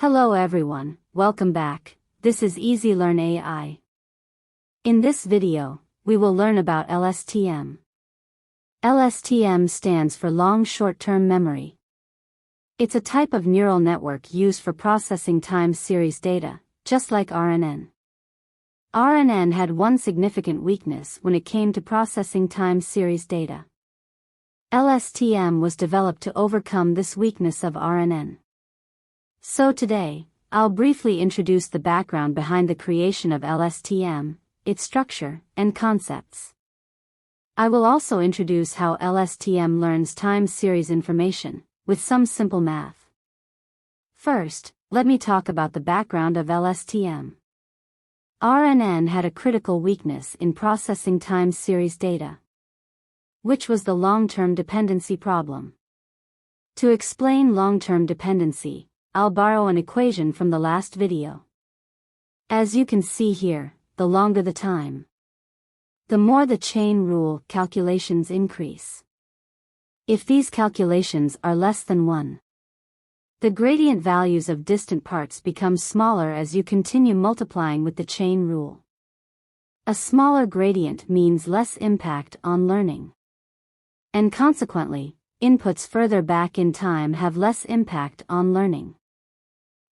Hello everyone, welcome back. This is Easy Learn AI. In this video, we will learn about LSTM. LSTM stands for Long Short-Term Memory. It's a type of neural network used for processing time series data, just like RNN. RNN had one significant weakness when it came to processing time series data. LSTM was developed to overcome this weakness of RNN. So today, I'll briefly introduce the background behind the creation of LSTM, its structure, and concepts. I will also introduce how LSTM learns time series information, with some simple math. First, let me talk about the background of LSTM. RNN had a critical weakness in processing time series data, which was the long-term dependency problem. To explain long-term dependency, I'll borrow an equation from the last video. As you can see here, the longer the time, the more the chain rule calculations increase. If these calculations are less than 1, the gradient values of distant parts become smaller as you continue multiplying with the chain rule. A smaller gradient means less impact on learning. And consequently, inputs further back in time have less impact on learning.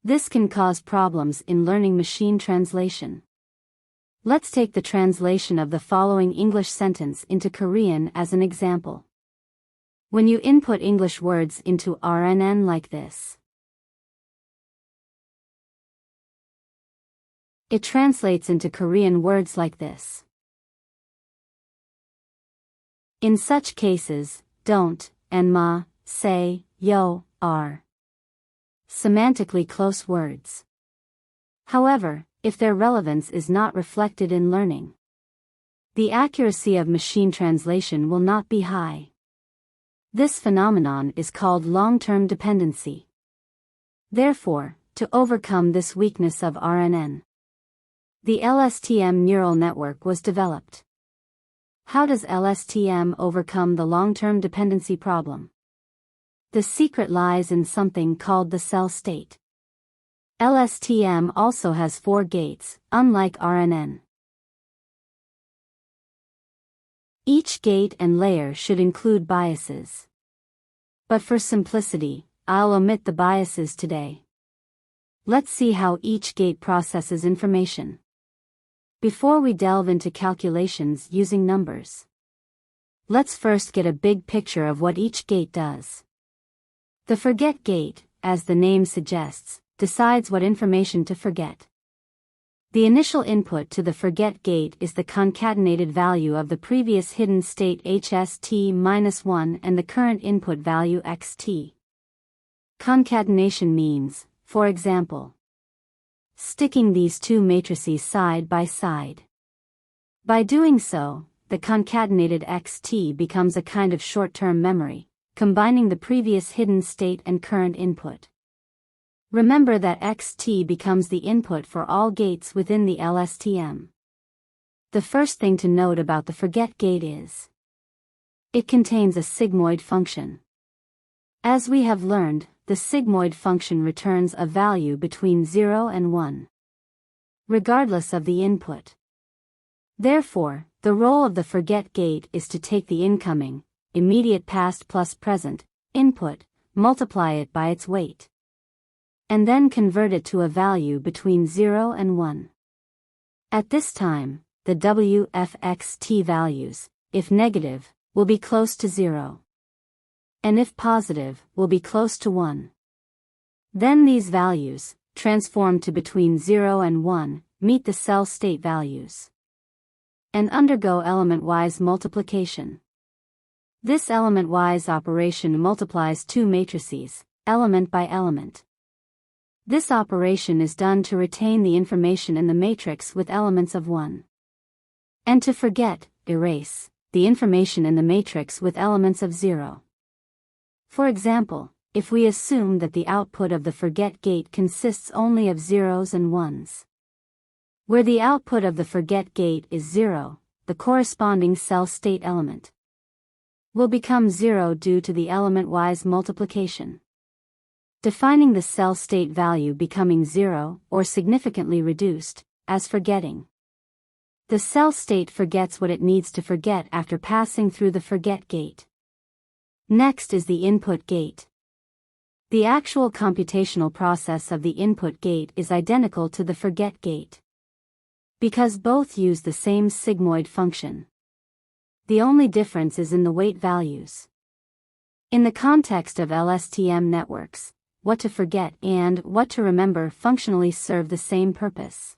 This can cause problems in learning machine translation. Let's take the translation of the following English sentence into Korean as an example. When you input English words into RNN like this, it translates into Korean words like this. In such cases, don't and ma, say, yo, are semantically close words. However, if their relevance is not reflected in learning, the accuracy of machine translation will not be high. This phenomenon is called long-term dependency. Therefore, to overcome this weakness of RNN, the LSTM neural network was developed. How does LSTM overcome the long-term dependency problem? The secret lies in something called the cell state. LSTM also has 4 gates, unlike RNN. Each gate and layer should include biases. But for simplicity, I'll omit the biases today. Let's see how each gate processes information. Before we delve into calculations using numbers, let's first get a big picture of what each gate does. The forget gate, as the name suggests, decides what information to forget. The initial input to the forget gate is the concatenated value of the previous hidden state HST-1 and the current input value XT. Concatenation means, for example, sticking these two matrices side by side. By doing so, the concatenated XT becomes a kind of short-term memory, combining the previous hidden state and current input. Remember that XT becomes the input for all gates within the LSTM. The first thing to note about the forget gate is it contains a sigmoid function. As we have learned, the sigmoid function returns a value between 0 and 1, regardless of the input. Therefore, the role of the forget gate is to take the incoming, immediate past plus present, input, multiply it by its weight, and then convert it to a value between 0 and 1. At this time, the WFXT values, if negative, will be close to 0. And if positive, will be close to 1. Then these values, transformed to between 0 and 1, meet the cell state values and undergo element-wise multiplication. This element-wise operation multiplies two matrices, element by element. This operation is done to retain the information in the matrix with elements of 1. And to forget, erase, the information in the matrix with elements of 0. For example, if we assume that the output of the forget gate consists only of zeros and ones, where the output of the forget gate is 0, the corresponding cell state element will become 0 due to the element-wise multiplication. defining the cell state value becoming 0 or significantly reduced, as forgetting. The cell state forgets what it needs to forget after passing through the forget gate. Next is the input gate. The actual computational process of the input gate is identical to the forget gate, because both use the same sigmoid function. The only difference is in the weight values. In the context of LSTM networks, what to forget and what to remember functionally serve the same purpose.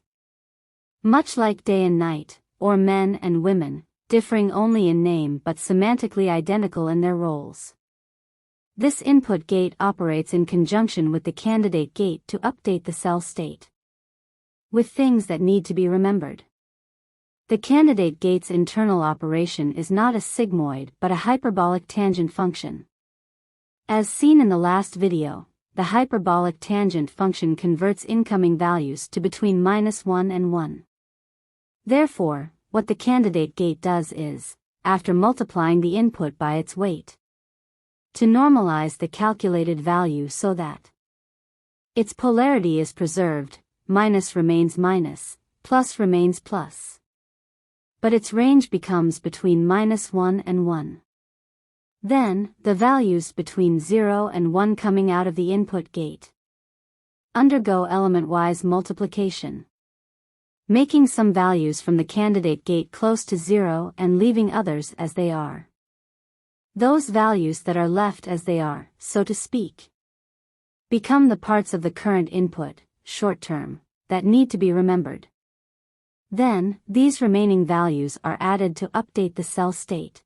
Much like day and night, or men and women, differing only in name but semantically identical in their roles. This input gate operates in conjunction with the candidate gate to update the cell state with things that need to be remembered. The candidate gate's internal operation is not a sigmoid but a hyperbolic tangent function. As seen in the last video, the hyperbolic tangent function converts incoming values to between -1 and 1. Therefore, what the candidate gate does is, after multiplying the input by its weight, to normalize the calculated value so that its polarity is preserved, minus remains minus, plus remains plus. But its range becomes between -1 and 1. Then, the values between 0 and 1 coming out of the input gate undergo element-wise multiplication, making some values from the candidate gate close to 0 and leaving others as they are. Those values that are left as they are, so to speak, become the parts of the current input, short term, that need to be remembered. Then, these remaining values are added to update the cell state.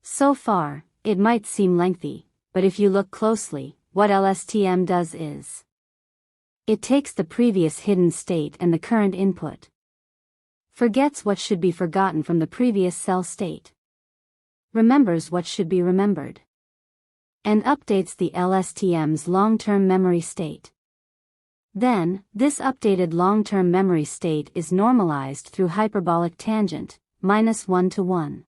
So far, it might seem lengthy, but if you look closely, what LSTM does is, it takes the previous hidden state and the current input, forgets what should be forgotten from the previous cell state, remembers what should be remembered, and updates the LSTM's long-term memory state. Then, this updated long-term memory state is normalized through hyperbolic tangent, -1 to 1,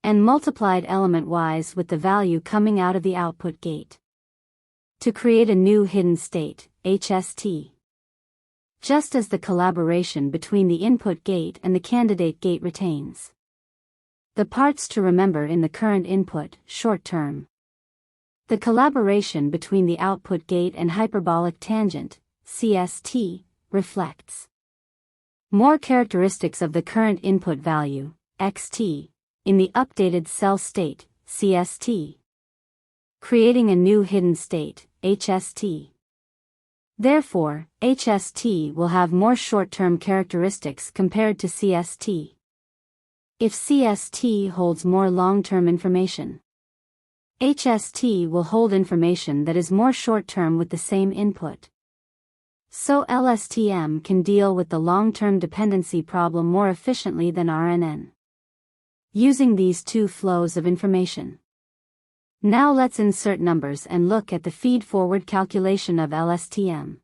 and multiplied element-wise with the value coming out of the output gate, to create a new hidden state, HST. Just as the collaboration between the input gate and the candidate gate retains the parts to remember in the current input, short term, the collaboration between the output gate and hyperbolic tangent, CST, reflects more characteristics of the current input value, XT, in the updated cell state, CST, creating a new hidden state, HST. Therefore, HST will have more short-term characteristics compared to CST. If CST holds more long-term information, HST will hold information that is more short-term with the same input. So LSTM can deal with the long-term dependency problem more efficiently than RNN, using these two flows of information. Now let's insert numbers and look at the feed-forward calculation of LSTM.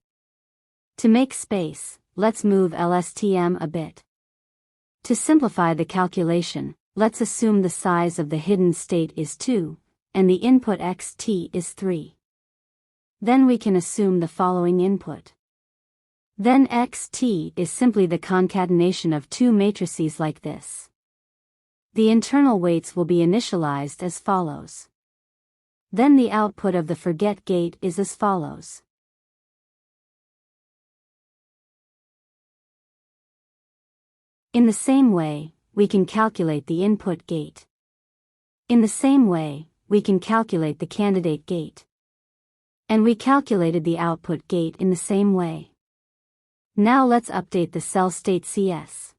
To make space, let's move LSTM a bit. To simplify the calculation, let's assume the size of the hidden state is 2, and the input xt is 3. Then we can assume the following input. Then xt is simply the concatenation of two matrices like this. The internal weights will be initialized as follows. Then the output of the forget gate is as follows. In the same way, we can calculate the input gate. In the same way, we can calculate the candidate gate. And we calculated the output gate in the same way. Now let's update the cell state CS.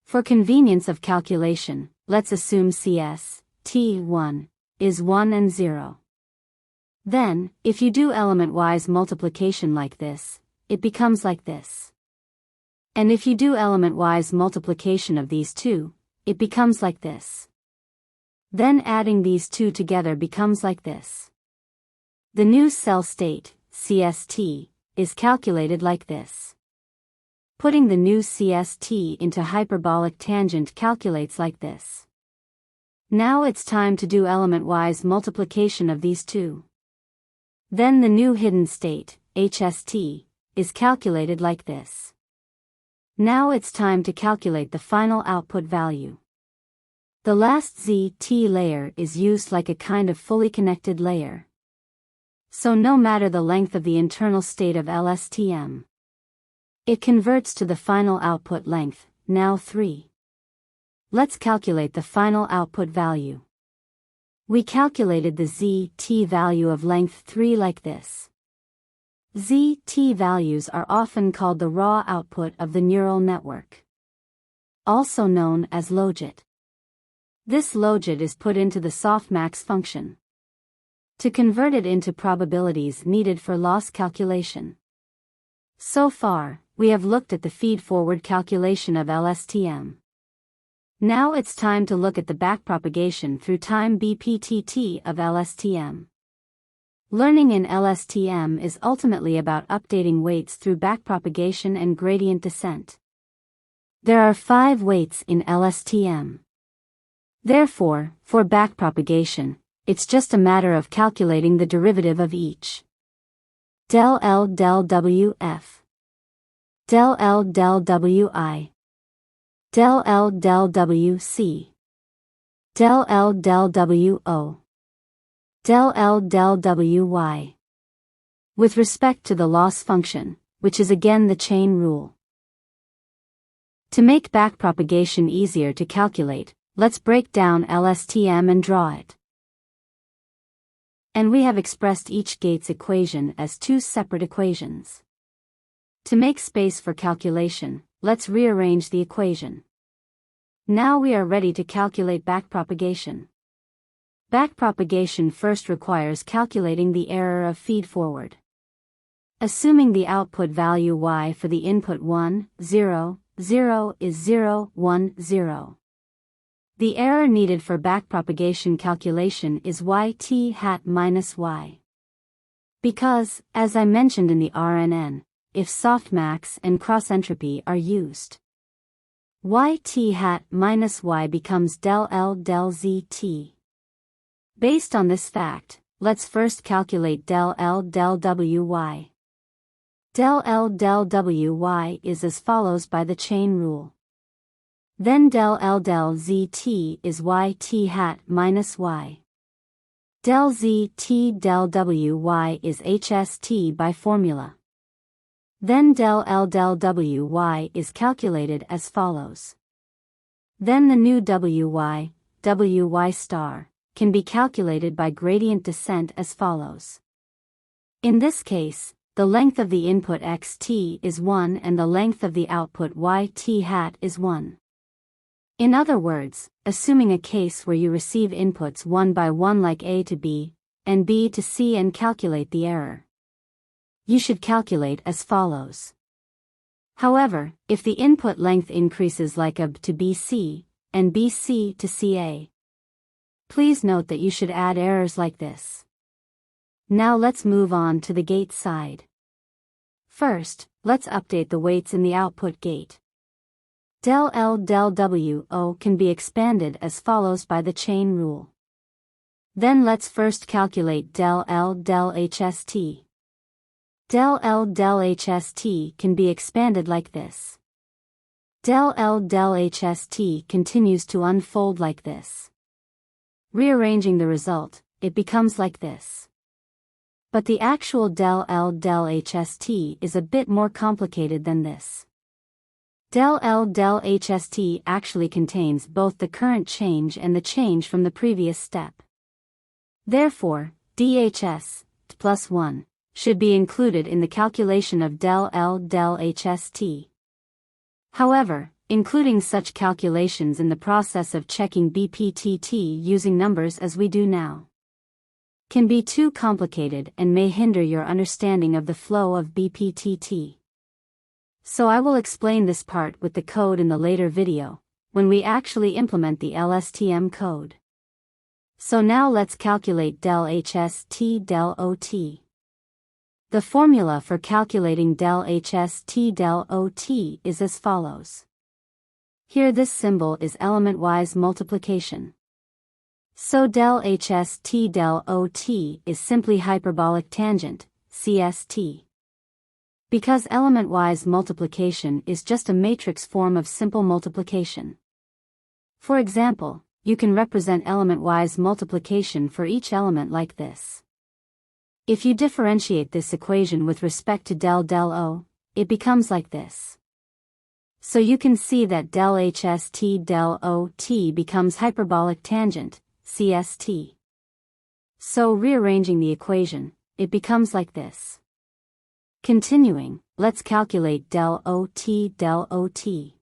For convenience of calculation, let's assume CS, T1, is 1 and 0. Then, if you do element-wise multiplication like this, it becomes like this. And if you do element-wise multiplication of these two, it becomes like this. Then adding these two together becomes like this. The new cell state, CST, is calculated like this. Putting the new CST into hyperbolic tangent calculates like this. Now it's time to do element-wise multiplication of these two. Then the new hidden state, HST, is calculated like this. Now it's time to calculate the final output value. The last ZT layer is used like a kind of fully connected layer. So no matter the length of the internal state of LSTM, it converts to the final output length, now 3. Let's calculate the final output value. We calculated the ZT value of length 3 like this. ZT values are often called the raw output of the neural network, also known as logit. This logit is put into the softmax function to convert it into probabilities needed for loss calculation. So far, we have looked at the feed-forward calculation of LSTM. Now it's time to look at the backpropagation through time BPTT of LSTM. Learning in LSTM is ultimately about updating weights through backpropagation and gradient descent. There are 5 weights in LSTM. Therefore, for backpropagation, it's just a matter of calculating the derivative of each. Del L del WF. Del L del WI. Del L del WC. Del L del WO. Del L del WY. With respect to the loss function, which is again the chain rule. To make backpropagation easier to calculate, let's break down LSTM and draw it. And we have expressed each gate's equation as 2 separate equations. To make space for calculation, let's rearrange the equation. Now we are ready to calculate backpropagation. Backpropagation first requires calculating the error of feed-forward. Assuming the output value y for the input 1, 0, 0 is 0, 1, 0. The error needed for backpropagation calculation is yt hat minus y. Because, as I mentioned in the RNN, if softmax and cross-entropy are used, yt hat minus y becomes del L del ZT. Based on this fact, let's first calculate del L del WY. Del L del WY is as follows by the chain rule. Then del L del ZT is yt hat minus y. Del ZT del WY is HST by formula. Then del L del WY is calculated as follows. Then the new WY star, can be calculated by gradient descent as follows. In this case, the length of the input xt is 1 and the length of the output yt hat is 1. In other words, assuming a case where you receive inputs 1 by 1 like A to B, and B to C and calculate the error, you should calculate as follows. However, if the input length increases like AB to BC, and BC to CA, please note that you should add errors like this. Now let's move on to the gate side. First, let's update the weights in the output gate. Del L del WO can be expanded as follows by the chain rule. Then let's first calculate del L del HST. Del L del HST can be expanded like this. Del L del HST continues to unfold like this. Rearranging the result, it becomes like this. But the actual del L del HST is a bit more complicated than this. Del L del HST actually contains both the current change and the change from the previous step. Therefore, DHS plus 1 should be included in the calculation of del L del HST. However, including such calculations in the process of checking BPTT using numbers as we do now can be too complicated and may hinder your understanding of the flow of BPTT. So I will explain this part with the code in the later video, when we actually implement the LSTM code. So now let's calculate del HST del OT. The formula for calculating del HST del OT is as follows. Here this symbol is element-wise multiplication. So del HST del OT is simply hyperbolic tangent, CST. Because element-wise multiplication is just a matrix form of simple multiplication. For example, you can represent element-wise multiplication for each element like this. If you differentiate this equation with respect to del O, it becomes like this. So you can see that del HST del OT becomes hyperbolic tangent, CST. So rearranging the equation, it becomes like this. Continuing, let's calculate del OT del OT.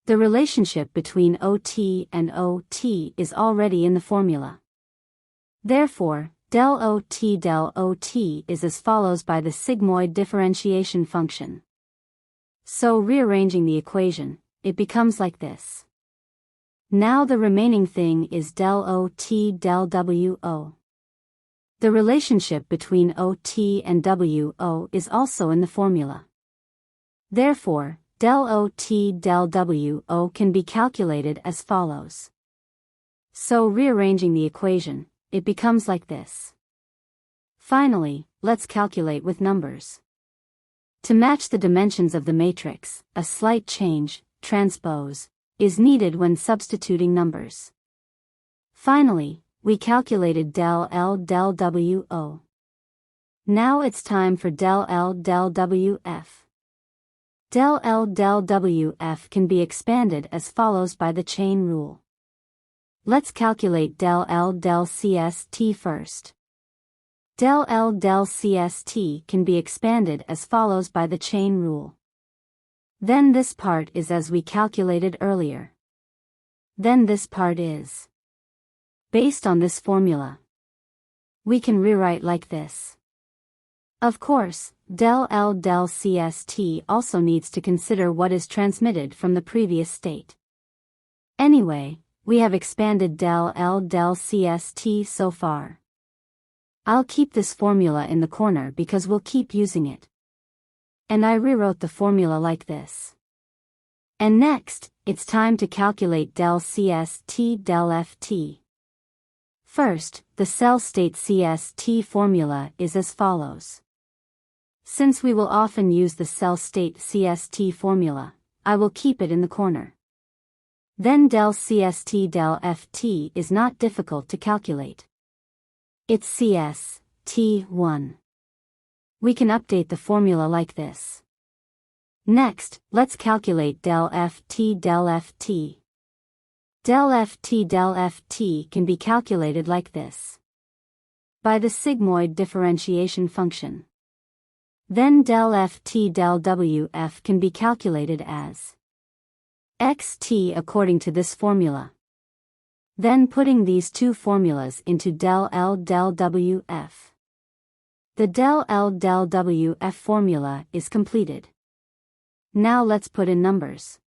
The relationship between OT and OT is already in the formula. Therefore, del OT is as follows by the sigmoid differentiation function. So rearranging the equation, it becomes like this. Now the remaining thing is del OT del WO. The relationship between OT and WO is also in the formula. Therefore, del OT del WO can be calculated as follows. So rearranging the equation, it becomes like this. Finally, let's calculate with numbers. To match the dimensions of the matrix, a slight change, transpose, is needed when substituting numbers. Finally, we calculated del L del WO. Now it's time for del L del WF. Del L del WF can be expanded as follows by the chain rule. Let's calculate del L del CST first. Del L del CST can be expanded as follows by the chain rule. Then this part is as we calculated earlier. Then this part is. Based on this formula, we can rewrite like this. Of course, del L del CST also needs to consider what is transmitted from the previous state. Anyway, we have expanded del L del CST so far. I'll keep this formula in the corner because we'll keep using it. And I rewrote the formula like this. And next, it's time to calculate del CST del FT. First, the cell state CST formula is as follows. Since we will often use the cell state CST formula, I will keep it in the corner. Then del CST del FT is not difficult to calculate. It's CST1. We can update the formula like this. Next, let's calculate del FT del FT. Del FT can be calculated like this. By the sigmoid differentiation function. Then del FT del WF can be calculated as xt according to this formula. Then putting these two formulas into del L del WF. The del L del WF formula is completed. Now let's put in numbers.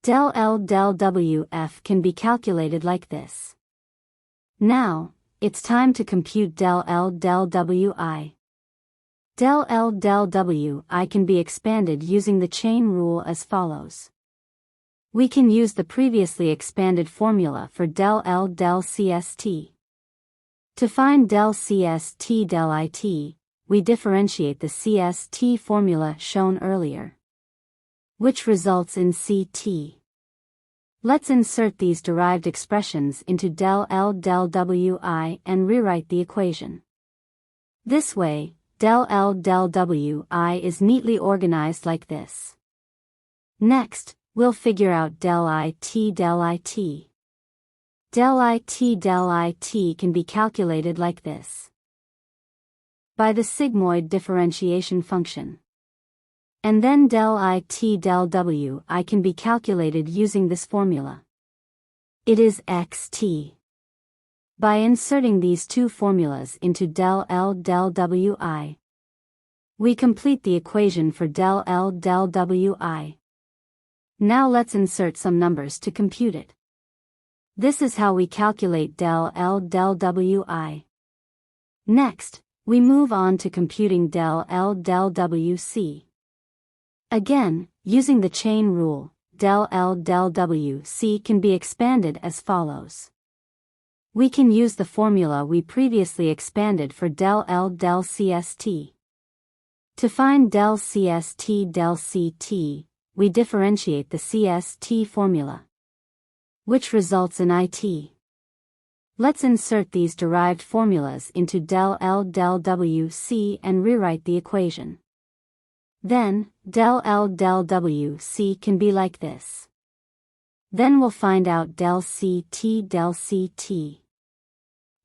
Del L del WF can be calculated like this. Now, it's time to compute del L del WI. Del L del WI can be expanded using the chain rule as follows. We can use the previously expanded formula for del L del CST. To find del CST del IT, we differentiate the CST formula shown earlier, which results in CT. Let's insert these derived expressions into del L del WI and rewrite the equation. This way, del L del WI is neatly organized like this. Next, we'll figure out del IT del IT. Del IT del IT can be calculated like this. By the sigmoid differentiation function. And then del IT del WI can be calculated using this formula. It is xt. By inserting these two formulas into del L del WI, we complete the equation for del L del WI. Now let's insert some numbers to compute it. This is how we calculate del L del WI. Next, we move on to computing del L del WC. Again, using the chain rule, del L del WC can be expanded as follows. We can use the formula we previously expanded for del L del CST. To find del CST del CT, we differentiate the CST formula, which results in IT. Let's insert these derived formulas into del L del WC and rewrite the equation. Then, del L del WC can be like this. Then we'll find out del CT del CT.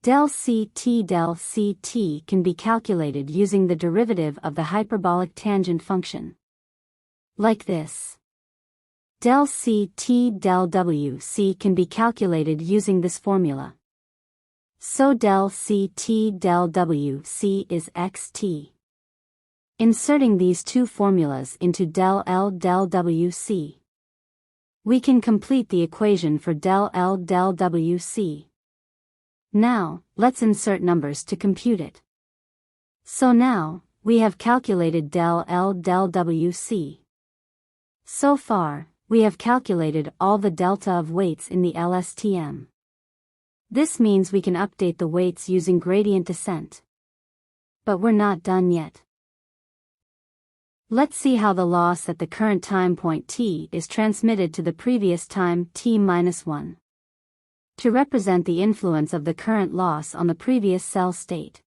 Del CT del CT can be calculated using the derivative of the hyperbolic tangent function, like this. Del CT del WC can be calculated using this formula. So del CT del WC is xt. Inserting these two formulas into del L del WC, we can complete the equation for del L del WC. Now, let's insert numbers to compute it. So now, we have calculated del L del WC. So far, we have calculated all the delta of weights in the LSTM. This means we can update the weights using gradient descent. But we're not done yet. Let's see how the loss at the current time point t is transmitted to the previous time t-1. To represent the influence of the current loss on the previous cell state,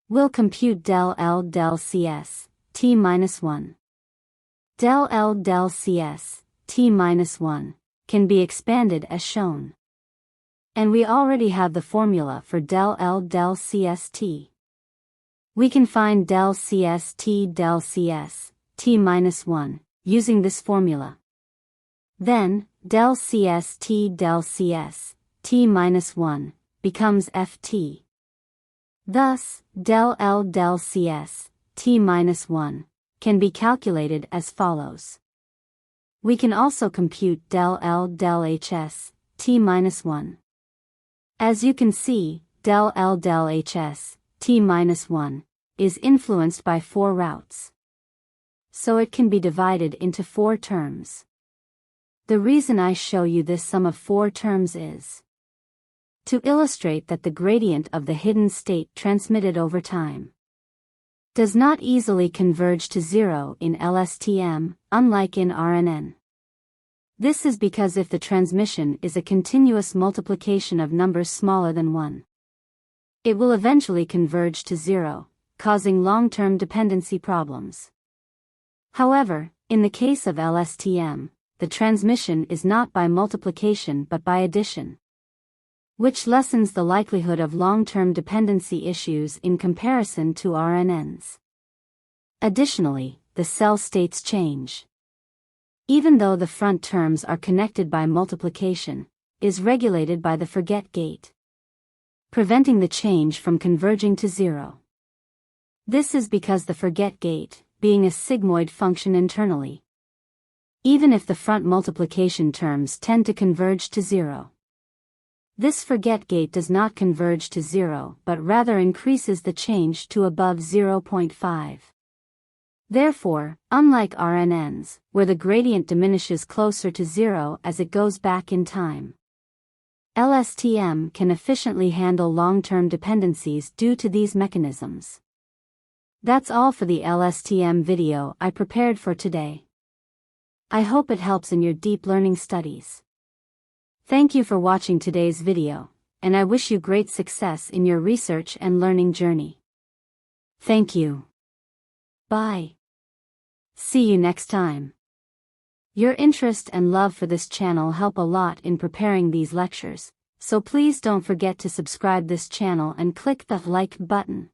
we'll compute del L del CS, t-1. Del L del CS, t-1, can be expanded as shown. And we already have the formula for del L del CST. We can find del CST del CS, t-1, using this formula. Then, del CST del CS, t-1, becomes Ft. Thus, del L del CS, t-1, can be calculated as follows. We can also compute del L del HS, t-1. As you can see, del L del HS, t-1, is influenced by 4 routes. So it can be divided into 4 terms. The reason I show you this sum of 4 terms is to illustrate that the gradient of the hidden state transmitted over time does not easily converge to 0 in LSTM, unlike in RNN. This is because if the transmission is a continuous multiplication of numbers smaller than 1, it will eventually converge to 0, causing long-term dependency problems. However, in the case of LSTM, the transmission is not by multiplication but by addition, which lessens the likelihood of long-term dependency issues in comparison to RNNs. Additionally, the cell states change, even though the front terms are connected by multiplication, is regulated by the forget gate, preventing the change from converging to 0. This is because the forget gate, being a sigmoid function internally, even if the front multiplication terms tend to converge to 0. This forget gate does not converge to 0 but rather increases the change to above 0.5. Therefore, unlike RNNs, where the gradient diminishes closer to 0 as it goes back in time, LSTM can efficiently handle long-term dependencies due to these mechanisms. That's all for the LSTM video I prepared for today. I hope it helps in your deep learning studies. Thank you for watching today's video, and I wish you great success in your research and learning journey. Thank you. Bye. See you next time. Your interest and love for this channel help a lot in preparing these lectures, so please don't forget to subscribe this channel and click the like button.